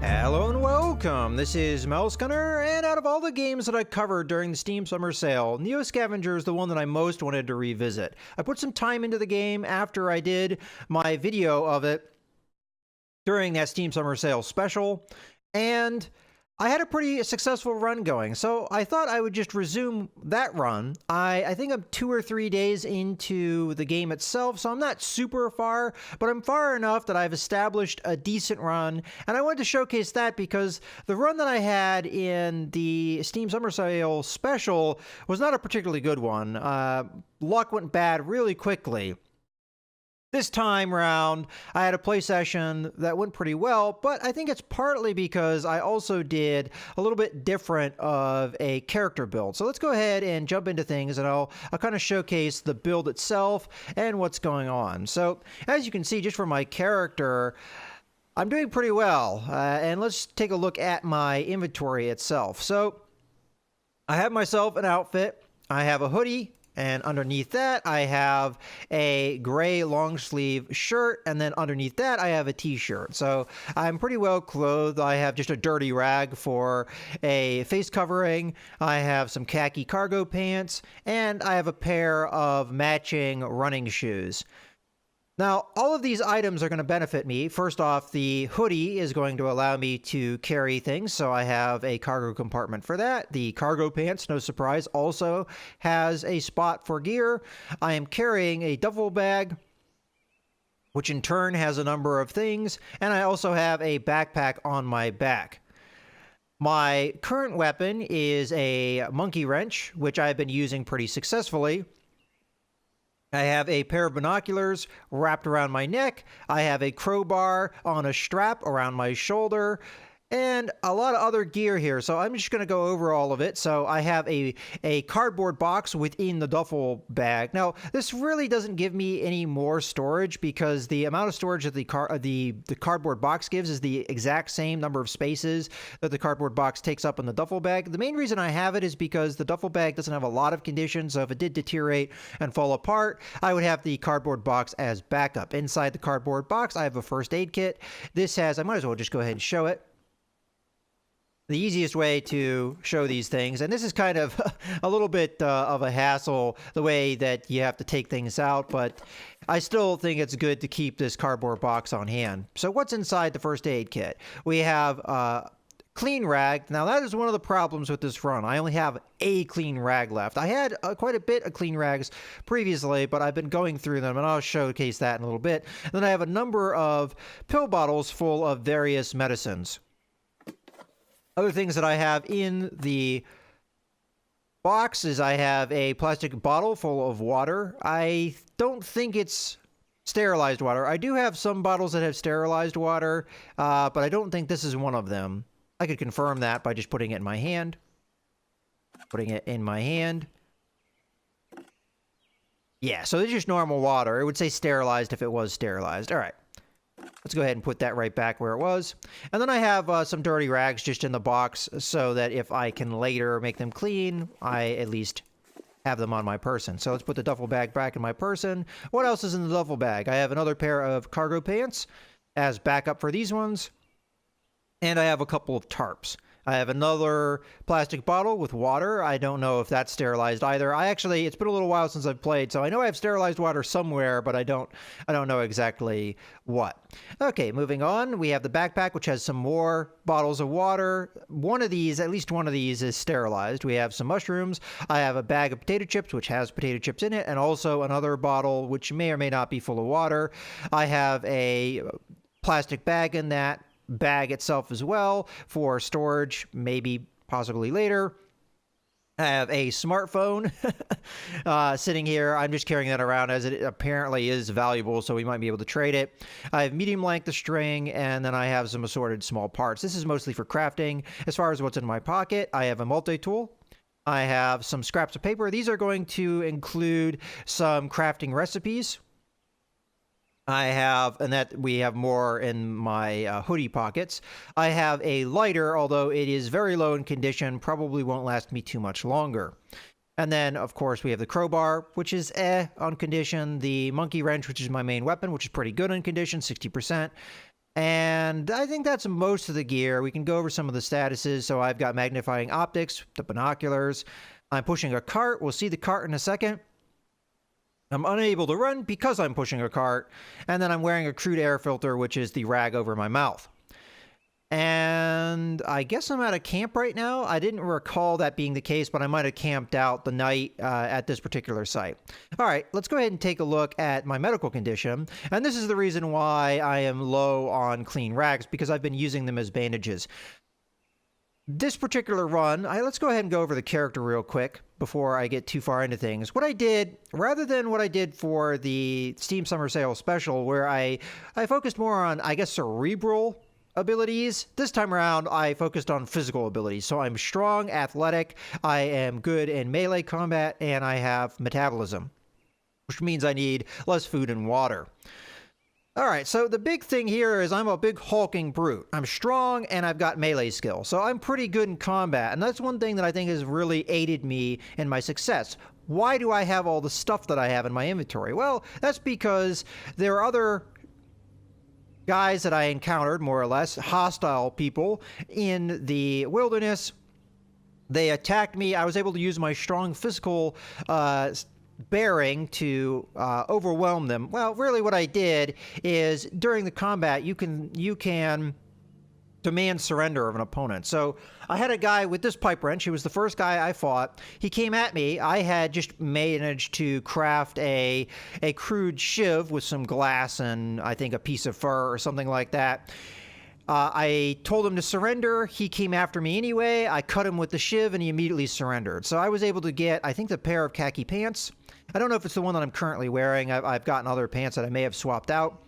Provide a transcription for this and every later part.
Hello and welcome, this is Mask Cartridge, and out of all the games that I covered during the Steam Summer Sale, Scavenger is the one that I most wanted to revisit. I put some time into the game after I did my video of it during that Steam Summer Sale special, and I had a pretty successful run going, so I thought I would just resume that run. I think I'm 2 or 3 days into the game itself, so I'm not super far, but I'm far enough that I've established a decent run, and I wanted to showcase that because the run that I had in the Steam Summer Sale special was not a particularly good one. Luck went bad really quickly. This time round, I had a play session that went pretty well, but I think it's partly because I also did a little bit different of a character build. So let's go ahead and jump into things, and I'll kind of showcase the build itself and what's going on. So as you can see, just for my character, I'm doing pretty well. And let's take a look at my inventory itself. So I have myself an outfit. I have a hoodie. And underneath that, I have a gray long sleeve shirt. And then underneath that, I have a t-shirt. So I'm pretty well clothed. I have just a dirty rag for a face covering. I have some khaki cargo pants. And I have a pair of matching running shoes. Now, all of these items are going to benefit me. First off, the hoodie is going to allow me to carry things, so I have a cargo compartment for that. The cargo pants, no surprise, also has a spot for gear. I am carrying a duffel bag, which in turn has a number of things, and I also have a backpack on my back. My current weapon is a monkey wrench, which I've been using pretty successfully. I have a pair of binoculars wrapped around my neck. I have a crowbar on a strap around my shoulder, and a lot of other gear here. So I'm just going to go over all of it. So I have a cardboard box within the duffel bag. Now, this really doesn't give me any more storage because the amount of storage that the cardboard box gives is the exact same number of spaces that the cardboard box takes up in the duffel bag. The main reason I have it is because the duffel bag doesn't have a lot of conditions. So if it did deteriorate and fall apart, I would have the cardboard box as backup. Inside the cardboard box, I have a first aid kit. This has, I might as well just go ahead and show it. The easiest way to show these things, and this is kind of a little bit of a hassle, the way that you have to take things out, but I still think it's good to keep this cardboard box on hand. So what's inside the first aid kit? We have clean rag. Now that is one of the problems with this run. I only have a clean rag left. I had quite a bit of clean rags previously, but I've been going through them, and I'll showcase that in a little bit. And then I have a number of pill bottles full of various medicines. Other things that I have in the box is I have a plastic bottle full of water. I don't think it's sterilized water. I do have some bottles that have sterilized water, but I don't think this is one of them. I could confirm that by just putting it in my hand. Putting it in my hand. Yeah, so it's just normal water. It would say sterilized if it was sterilized. All right. Let's go ahead and put that right back where it was. And then I have some dirty rags just in the box so that if I can later make them clean, I at least have them on my person. So let's put the duffel bag back in my person. What else is in the duffel bag? I have another pair of cargo pants as backup for these ones. And I have a couple of tarps. I have another plastic bottle with water. I don't know if that's sterilized either. It's been a little while since I've played, so I know I have sterilized water somewhere, but I don't know exactly what. Okay, moving on. We have the backpack, which has some more bottles of water. At least one of these is sterilized. We have some mushrooms. I have a bag of potato chips, which has potato chips in it, and also another bottle, which may or may not be full of water. I have a plastic bag in that bag itself as well for storage, maybe possibly later. I have a smartphone sitting here. I'm just carrying that around as it apparently is valuable, so we might be able to trade it. I have medium length of string, and then I have some assorted small parts. This is mostly for crafting. As far as what's in my pocket, I have a multi-tool. I have some scraps of paper. These are going to include some crafting recipes. We have more in my hoodie pockets. I have a lighter, although it is very low in condition, probably won't last me too much longer. And then, of course, we have the crowbar, which is on condition. The monkey wrench, which is my main weapon, which is pretty good on condition, 60%. And I think that's most of the gear. We can go over some of the statuses. So I've got magnifying optics, the binoculars. I'm pushing a cart. We'll see the cart in a second. I'm unable to run because I'm pushing a cart. And then I'm wearing a crude air filter, which is the rag over my mouth. And I guess I'm at a camp right now. I didn't recall that being the case, but I might have camped out the night at this particular site. All right, let's go ahead and take a look at my medical condition. And this is the reason why I am low on clean rags, because I've been using them as bandages. This particular run, let's go ahead and go over the character real quick before I get too far into things. What I did, rather than what I did for the Steam Summer Sale Special, where I focused more on, I guess, cerebral abilities, this time around I focused on physical abilities. So I'm strong, athletic, I am good in melee combat, and I have metabolism, which means I need less food and water. Alright, so the big thing here is I'm a big hulking brute. I'm strong and I've got melee skill, so I'm pretty good in combat, and that's one thing that I think has really aided me in my success. Why do I have all the stuff that I have in my inventory? Well, that's because there are other guys that I encountered, more or less, hostile people in the wilderness. They attacked me. I was able to use my strong physical bearing to overwhelm them. Well, really what I did is during the combat, you can demand surrender of an opponent. So I had a guy with this pipe wrench. He was the first guy I fought. He came at me. I had just managed to craft a crude shiv with some glass and I think a piece of fur or something like that. I told him to surrender. He came after me anyway. I cut him with the shiv and he immediately surrendered. So I was able to get, I think, the pair of khaki pants. I don't know if it's the one that I'm currently wearing. I've gotten other pants that I may have swapped out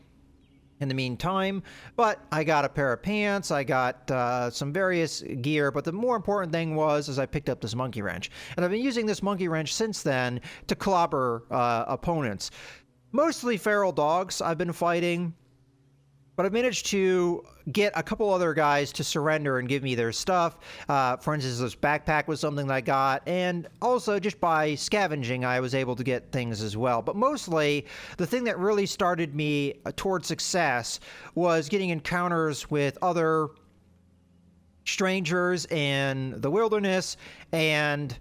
in the meantime, but I got a pair of pants, I got some various gear, but the more important thing was I picked up this monkey wrench. And I've been using this monkey wrench since then to clobber opponents. Mostly feral dogs I've been fighting, but I've managed to get a couple other guys to surrender and give me their stuff. For instance, this backpack was something that I got, and also just by scavenging, I was able to get things as well. But mostly, the thing that really started me toward success was getting encounters with other strangers in the wilderness and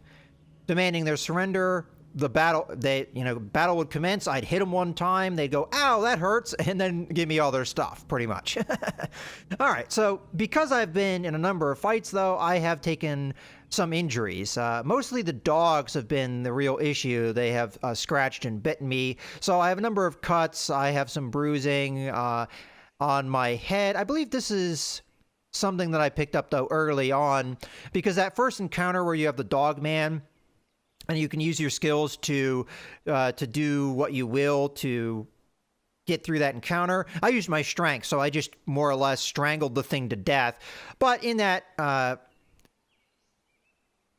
demanding their surrender. The battle, battle would commence. I'd hit them one time. They'd go, "Ow, that hurts," and then give me all their stuff, pretty much. All right, so because I've been in a number of fights, though, I have taken some injuries. Mostly the dogs have been the real issue. They have scratched and bitten me. So I have a number of cuts. I have some bruising on my head. I believe this is something that I picked up, though, early on, because that first encounter where you have the dog man, and you can use your skills to do what you will to get through that encounter. I used my strength, so I just more or less strangled the thing to death. But in that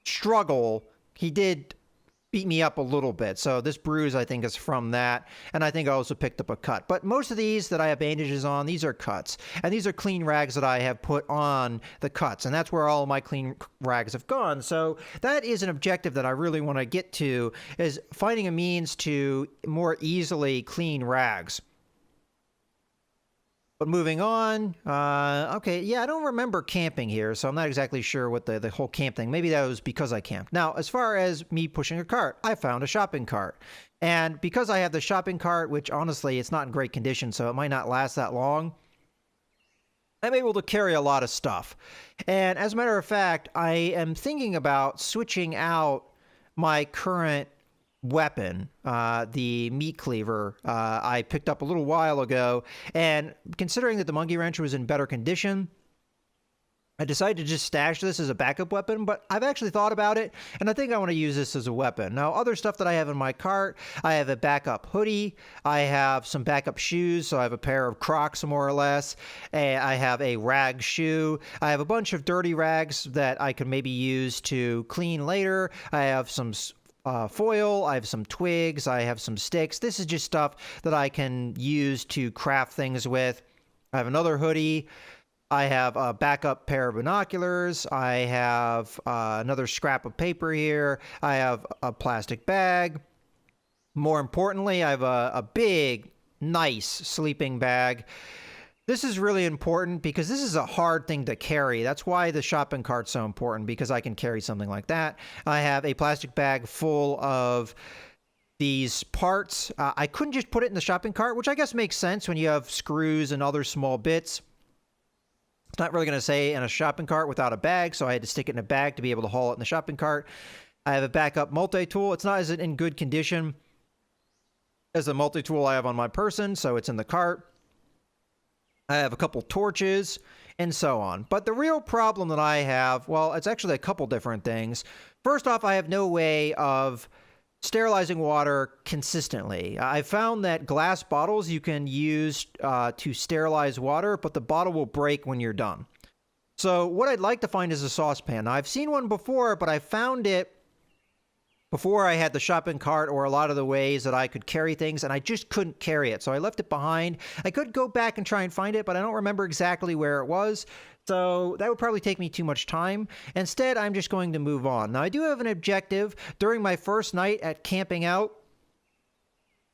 struggle, he did beat me up a little bit. So this bruise, I think, is from that. And I think I also picked up a cut. But most of these that I have bandages on, these are cuts. And these are clean rags that I have put on the cuts. And that's where all of my clean rags have gone. So that is an objective that I really want to get to, is finding a means to more easily clean rags. But moving on, okay, yeah, I don't remember camping here, so I'm not exactly sure what the whole camp thing. Maybe that was because I camped. Now, as far as me pushing a cart, I found a shopping cart. And because I have the shopping cart, which honestly, it's not in great condition, so it might not last that long, I'm able to carry a lot of stuff. And as a matter of fact, I am thinking about switching out my current weapon, the meat cleaver I picked up a little while ago, and considering that the monkey wrench was in better condition, I decided to just stash this as a backup weapon. But I've actually thought about it, and I think I want to use this as a weapon. Now, other stuff that I have in my cart, I have a backup hoodie, I have some backup shoes, so I have a pair of Crocs more or less, and I have a rag shoe, I have a bunch of dirty rags that I could maybe use to clean later, I have some foil, I have some twigs, I have some sticks. This is just stuff that I can use to craft things with. I have another hoodie. I have a backup pair of binoculars. I have another scrap of paper here. I have a plastic bag. More importantly, I have a big, nice sleeping bag. This is really important because this is a hard thing to carry. That's why the shopping cart's so important, because I can carry something like that. I have a plastic bag full of these parts. I couldn't just put it in the shopping cart, which I guess makes sense when you have screws and other small bits. It's not really going to say in a shopping cart without a bag, so I had to stick it in a bag to be able to haul it in the shopping cart. I have a backup multi-tool. It's not as in good condition as the multi-tool I have on my person, so it's in the cart. I have a couple torches and so on. But the real problem that I have, well, it's actually a couple different things. First off, I have no way of sterilizing water consistently. I found that glass bottles you can use to sterilize water, but the bottle will break when you're done. So what I'd like to find is a saucepan. Now, I've seen one before, but I found it before I had the shopping cart or a lot of the ways that I could carry things, and I just couldn't carry it. So I left it behind. I could go back and try and find it, but I don't remember exactly where it was. So that would probably take me too much time. Instead, I'm just going to move on. Now, I do have an objective. During my first night at camping out,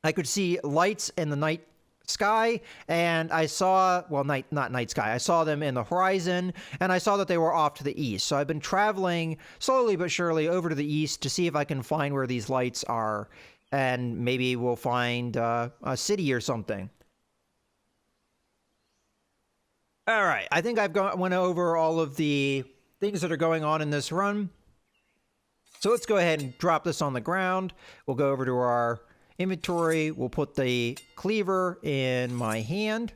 I could see lights in the night sky, and I saw, well, not night sky, I saw them in the horizon, and I saw that they were off to the east. So I've been traveling slowly but surely over to the east to see if I can find where these lights are, and maybe we'll find a city or something. All right, I think went over all of the things that are going on in this run. So let's go ahead and drop this on the ground. We'll go over to our inventory. We'll put the cleaver in my hand,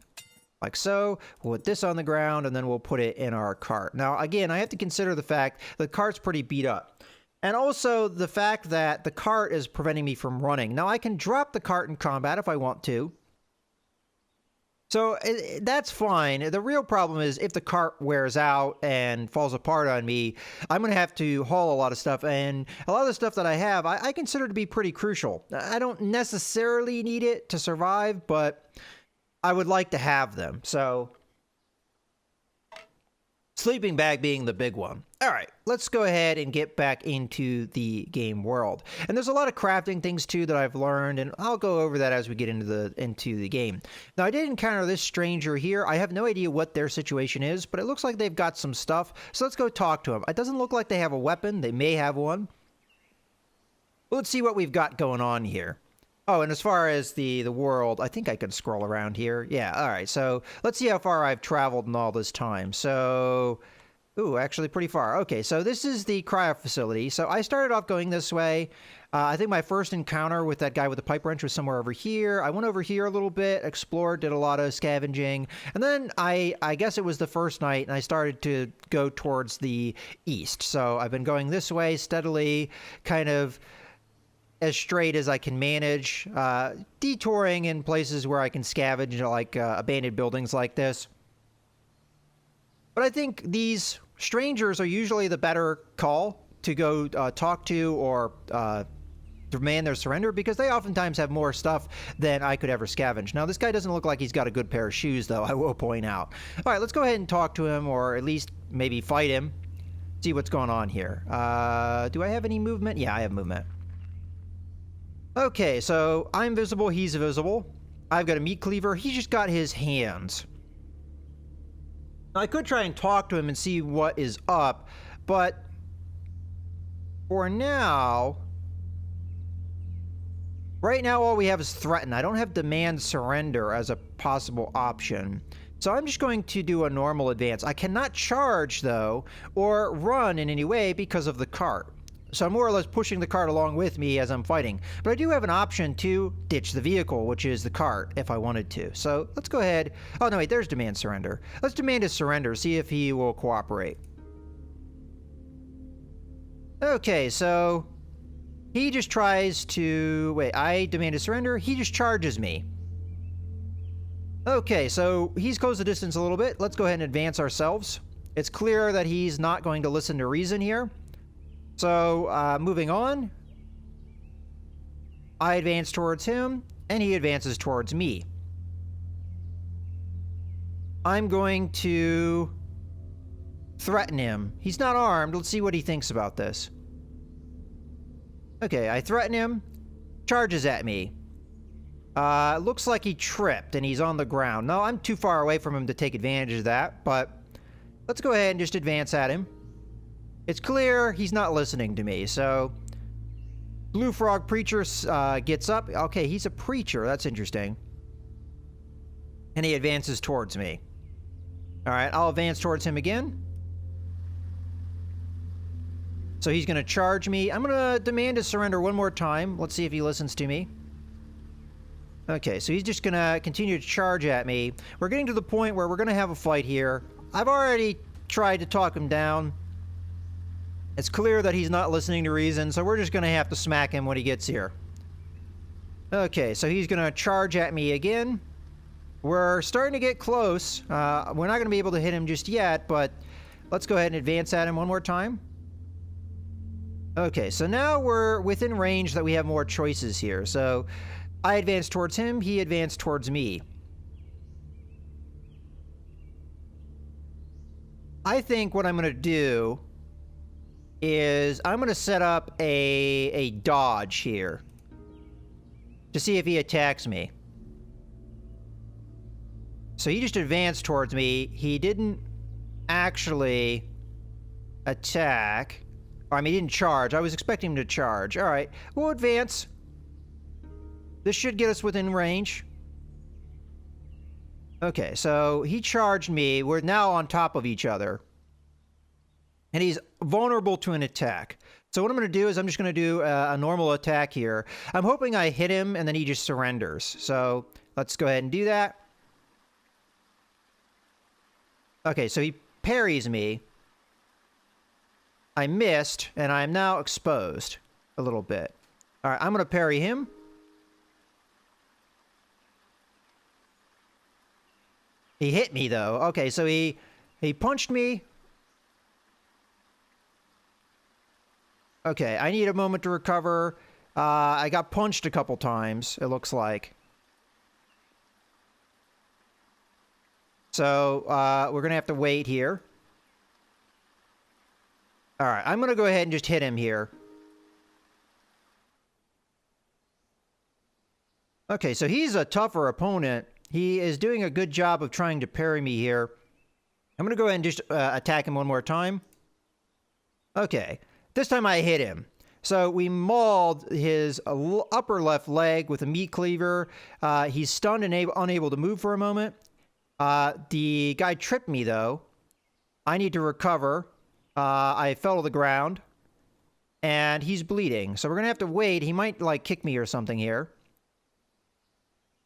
like so. We'll put this on the ground, and then we'll put it in our cart. Now, again, I have to consider the fact the cart's pretty beat up. And also the fact that the cart is preventing me from running. Now, I can drop the cart in combat if I want to. So that's fine. The real problem is if the cart wears out and falls apart on me, I'm going to have to haul a lot of stuff. And a lot of the stuff that I have, I consider to be pretty crucial. I don't necessarily need it to survive, but I would like to have them. So sleeping bag being the big one. All right, let's go ahead and get back into the game world. And there's a lot of crafting things too that I've learned, and I'll go over that as we get into the game. Now, I did encounter this stranger here. I have no idea what their situation is, but it looks like they've got some stuff. So let's go talk to them. It doesn't look like they have a weapon. They may have one. Let's see what we've got going on here. Oh, and as far as the world, I think I can scroll around here. Yeah, all right. So let's see how far I've traveled in all this time. So, ooh, actually pretty far. Okay, so this is the cryo facility. So I started off going this way. I think my first encounter with that guy with the pipe wrench was somewhere over here. I went over here a little bit, explored, did a lot of scavenging. And then I guess it was the first night, and I started to go towards the east. So I've been going this way steadily, kind of as straight as I can manage, detouring in places where I can scavenge, like abandoned buildings like this. But I think these strangers are usually the better call to go talk to or demand their surrender, because they oftentimes have more stuff than I could ever scavenge. Now, this guy doesn't look like he's got a good pair of shoes, though, I will point out. All right, let's go ahead and talk to him, or at least maybe fight him, see what's going on here. Do I have any movement? Yeah, I have movement. Okay, so I'm visible, he's visible. I've got a meat cleaver, he's just got his hands. I could try and talk to him and see what is up, but for now, right now all we have is threaten. I don't have demand surrender as a possible option. So I'm just going to do a normal advance. I cannot charge, though, or run in any way because of the cart. So I'm more or less pushing the cart along with me as I'm fighting. But I do have an option to ditch the vehicle, which is the cart, if I wanted to. So let's go ahead. Oh, no, wait, there's demand surrender. Let's demand his surrender, see if he will cooperate. Okay, so he just tries to... Wait, I demand his surrender. He just charges me. Okay, so he's closed the distance a little bit. Let's go ahead and advance ourselves. It's clear that he's not going to listen to reason here. So, moving on, I advance towards him, and he advances towards me. I'm going to threaten him. He's not armed. Let's see what he thinks about this. Okay, I threaten him, charges at me. Looks like he tripped and he's on the ground. No, I'm too far away from him to take advantage of that, but let's go ahead and just advance at him. It's clear he's not listening to me, so Blue Frog Preacher gets up. Okay, he's a preacher. That's interesting. And he advances towards me. All right, I'll advance towards him again. So he's going to charge me. I'm going to demand his surrender one more time. Let's see if he listens to me. Okay, so he's just going to continue to charge at me. We're getting to the point where we're going to have a fight here. I've already tried to talk him down. It's clear that he's not listening to reason, so we're just going to have to smack him when he gets here. Okay, so he's going to charge at me again. We're starting to get close. We're not going to be able to hit him just yet, but let's go ahead and advance at him one more time. Okay, so now we're within range that we have more choices here. So I advance towards him, he advanced towards me. I think what I'm going to do is I'm going to set up a dodge here to see if he attacks me. So he just advanced towards me. He didn't actually attack. I mean, he didn't charge. I was expecting him to charge. All right, we'll advance. This should get us within range. Okay, so he charged me. We're now on top of each other. And he's vulnerable to an attack. So what I'm going to do is I'm just going to do a normal attack here. I'm hoping I hit him and then he just surrenders. So let's go ahead and do that. Okay, so he parries me. I missed, and I'm now exposed a little bit. All right, I'm going to parry him. He hit me, though. Okay, so he punched me. Okay, I need a moment to recover. I got punched a couple times, it looks like. So, we're going to have to wait here. All right, I'm going to go ahead and just hit him here. Okay, so he's a tougher opponent. He is doing a good job of trying to parry me here. I'm going to go ahead and just attack him one more time. Okay, this time I hit him. So we mauled his upper left leg with a meat cleaver. He's stunned and unable to move for a moment. The guy tripped me, though. I need to recover. I fell to the ground. And he's bleeding. So we're going to have to wait. He might, like, kick me or something here.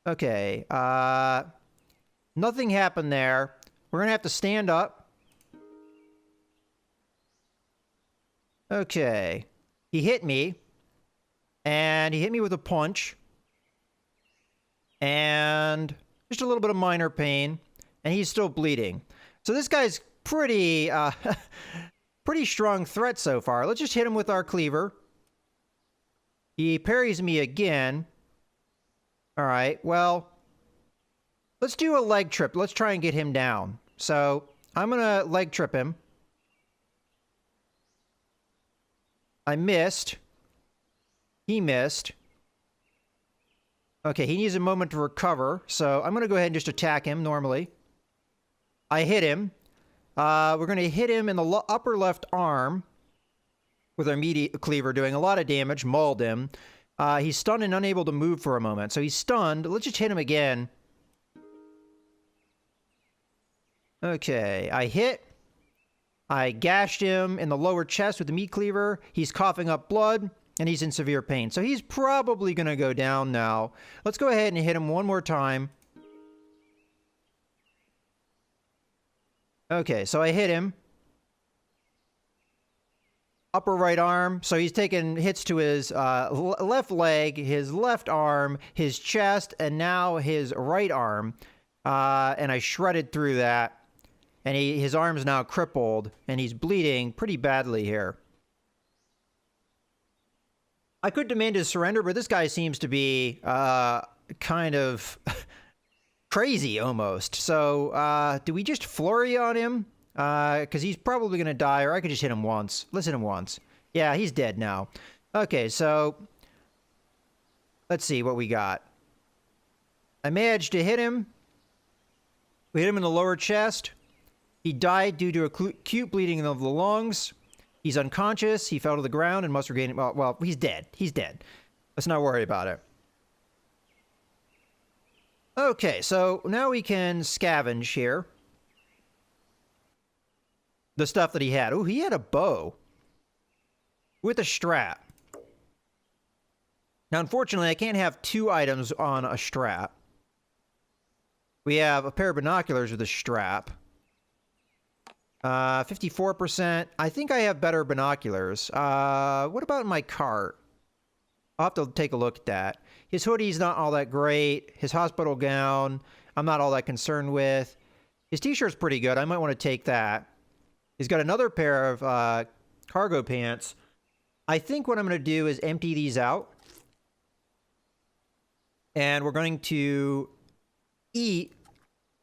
Okay. Nothing happened there. We're going to have to stand up. Okay. He hit me. And he hit me with a punch. And just a little bit of minor pain. And he's still bleeding. So this guy's pretty, pretty strong threat so far. Let's just hit him with our cleaver. He parries me again. All right, well, let's do a leg trip. Let's try and get him down. So I'm going to leg trip him. I missed. He missed. Okay, he needs a moment to recover. So I'm going to go ahead and just attack him normally. I hit him. We're going to hit him in the upper left arm with our meaty cleaver, doing a lot of damage, mauled him. He's stunned and unable to move for a moment. So he's stunned. Let's just hit him again. Okay, I hit. I gashed him in the lower chest with the meat cleaver. He's coughing up blood, and he's in severe pain. So he's probably going to go down now. Let's go ahead and hit him one more time. Okay, so I hit him. Upper right arm. So he's taking hits to his left leg, his left arm, his chest, and now his right arm. And I shredded through that. And his arm's now crippled, and he's bleeding pretty badly here. I could demand his surrender, but this guy seems to be kind of crazy almost. So do we just flurry on him? Because he's probably going to die, or I could just hit him once. Let's hit him once. Yeah, he's dead now. Okay, so let's see what we got. I managed to hit him. We hit him in the lower chest. He died due to acute bleeding of the lungs. He's unconscious. He fell to the ground and must regain... Well, he's dead. He's dead. Let's not worry about it. Okay, so now we can scavenge here. The stuff that he had. Oh, he had a bow. With a strap. Now, unfortunately, I can't have 2 items on a strap. We have a pair of binoculars with a strap. 54%. I think I have better binoculars. What about my cart? I'll have to take a look at that. His hoodie's not all that great. His hospital gown, I'm not all that concerned with. His t-shirt's pretty good. I might want to take that. He's got another pair of cargo pants. I think what I'm going to do is empty these out. And we're going to eat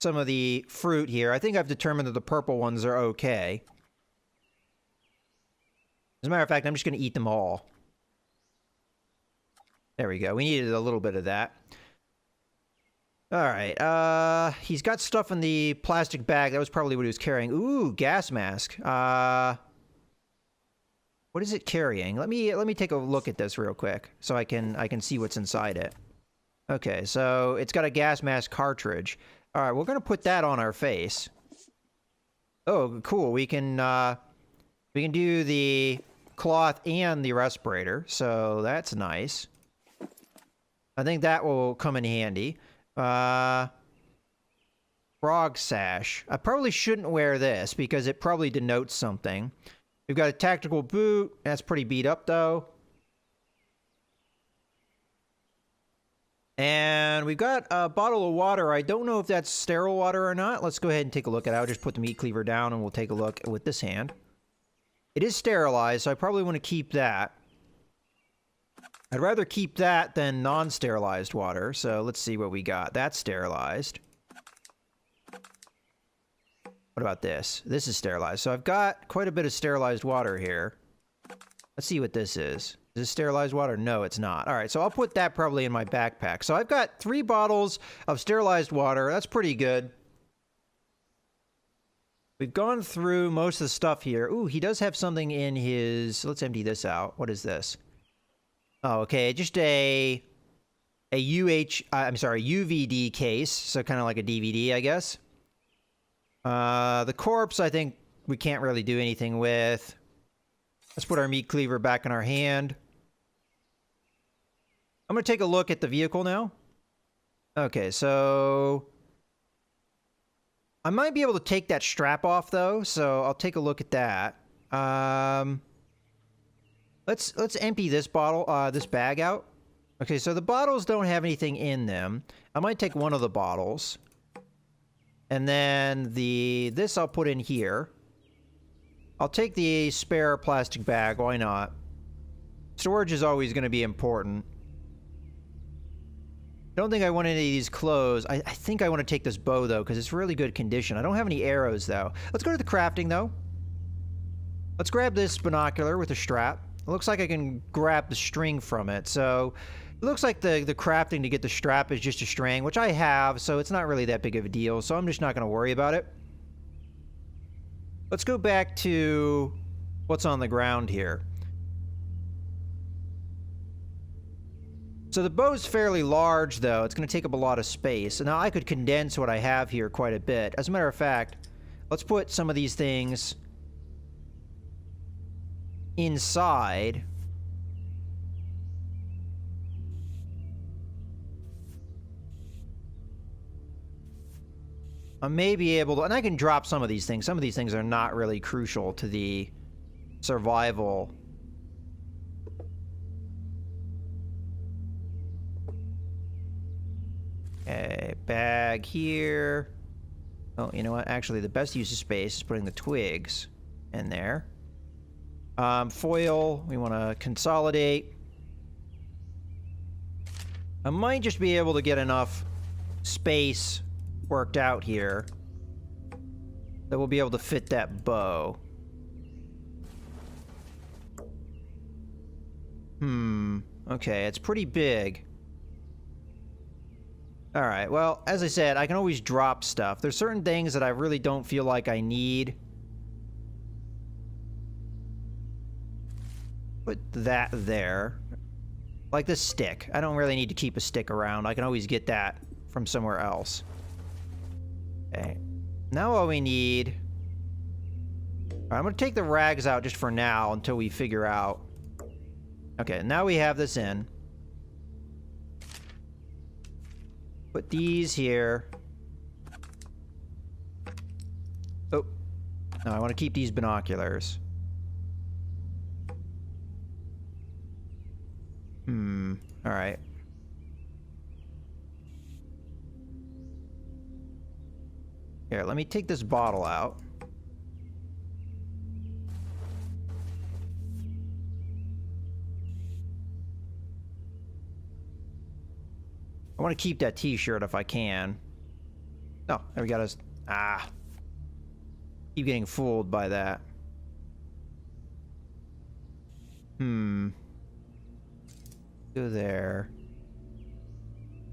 some of the fruit here. I think I've determined that the purple ones are okay. As a matter of fact, I'm just going to eat them all. There we go. We needed a little bit of that. Alright, he's got stuff in the plastic bag. That was probably what he was carrying. Ooh, gas mask. What is it carrying? Let me take a look at this real quick so I can see what's inside it. Okay, so it's got a gas mask cartridge. Alright, we're gonna put that on our face. Oh, cool. We can do the cloth and the respirator, so that's nice. I think that will come in handy. Frog sash. I probably shouldn't wear this because it probably denotes something. We've got a tactical boot. That's pretty beat up, though. And we've got a bottle of water. I don't know if that's sterile water or not. Let's go ahead and take a look at it. I'll just put the meat cleaver down and we'll take a look with this hand. It is sterilized, so I probably want to keep that. I'd rather keep that than non-sterilized water, so let's see what we got. That's sterilized. What about this? This is sterilized. So I've got quite a bit of sterilized water here. Let's see what this is. Is this sterilized water? No, it's not. All right, so I'll put that probably in my backpack. So I've got 3 bottles of sterilized water. That's pretty good. We've gone through most of the stuff here. Ooh, he does have something in his... Let's empty this out. What is this? Oh, okay, just a UVD case, so kind of like a DVD, I guess. The corpse, I think we can't really do anything with. Let's put our meat cleaver back in our hand. I'm going to take a look at the vehicle now. Okay, so... I might be able to take that strap off, though, so I'll take a look at that. Let's empty this bottle, this bag out. Okay, so the bottles don't have anything in them. I might take one of the bottles. And then this I'll put in here. I'll take the spare plastic bag, why not? Storage is always going to be important. Don't think I want any of these clothes. I think I want to take this bow, though, because it's really good condition. I don't have any arrows, though. Let's go to the crafting, though. Let's grab this binocular with a strap. It looks like I can grab the string from it, so... It looks like the crafting to get the strap is just a string, which I have, so it's not really that big of a deal, so I'm just not going to worry about it. Let's go back to what's on the ground here. So the bow's fairly large, though. It's going to take up a lot of space. So now I could condense what I have here quite a bit. As a matter of fact, let's put some of these things inside. I may be able to... And I can drop some of these things. Some of these things are not really crucial to the survival. Okay, bag here. Oh, you know what? Actually, the best use of space is putting the twigs in there. Foil, we want to consolidate. I might just be able to get enough space worked out here that we'll be able to fit that bow. Okay, it's pretty big. All right, well, as I said, I can always drop stuff. There's certain things that I really don't feel like I need. Put that there. Like this stick. I don't really need to keep a stick around. I can always get that from somewhere else. Okay. Now all we need... All right, I'm going to take the rags out just for now until we figure out... Okay, now we have this in. Put these here. Oh. No, I want to keep these binoculars. All right. Here, let me take this bottle out. I want to keep that t-shirt if I can. Oh, there we got us. Ah. Keep getting fooled by that. Go there.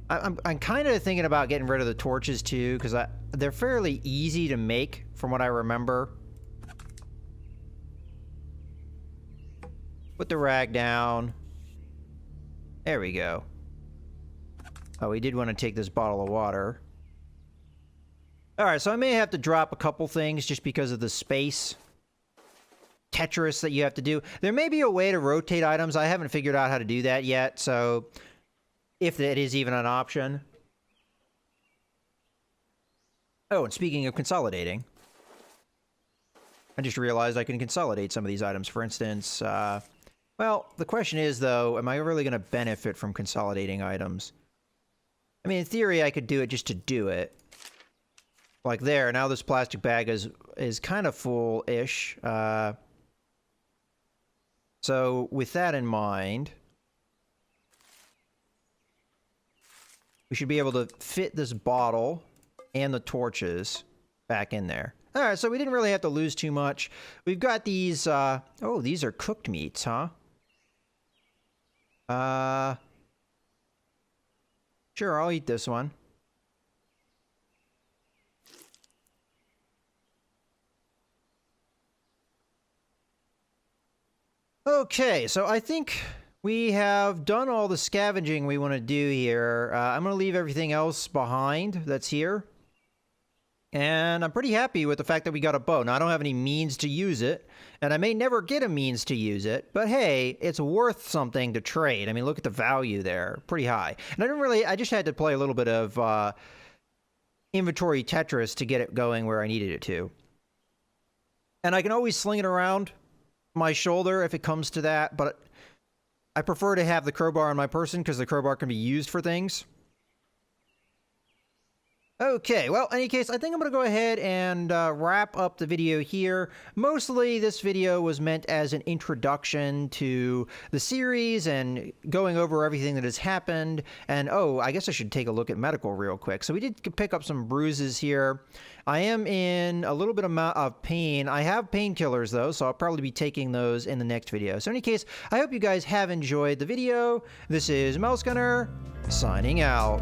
I'm kind of thinking about getting rid of the torches too, because they're fairly easy to make from what I remember. Put the rag down. There we go. Oh, we did want to take this bottle of water. Alright, so I may have to drop a couple things just because of the space Tetris that you have to do. There may be a way to rotate items. I haven't figured out how to do that yet, so if that is even an option. Oh, and speaking of consolidating, I just realized I can consolidate some of these items. For instance, well, the question is, though, am I really going to benefit from consolidating items? I mean, in theory, I could do it just to do it. Like there, now this plastic bag is kind of full-ish. So, with that in mind, we should be able to fit this bottle and the torches back in there. Alright, so we didn't really have to lose too much. We've got these, oh, these are cooked meats, huh? Sure, I'll eat this one. Okay, so I think we have done all the scavenging we want to do here. I'm going to leave everything else behind that's here. And I'm pretty happy with the fact that we got a bow. Now, I don't have any means to use it, and I may never get a means to use it, but hey, it's worth something to trade. I mean, look at the value there. Pretty high. And I just had to play a little bit of inventory Tetris to get it going where I needed it to. And I can always sling it around my shoulder if it comes to that, but I prefer to have the crowbar on my person because the crowbar can be used for things. Okay, well, in any case, I think I'm going to go ahead and wrap up the video here. Mostly, this video was meant as an introduction to the series and going over everything that has happened. And, oh, I guess I should take a look at medical real quick. So we did pick up some bruises here. I am in a little bit of pain. I have painkillers, though, so I'll probably be taking those in the next video. So in any case, I hope you guys have enjoyed the video. This is Mouse Gunner, signing out.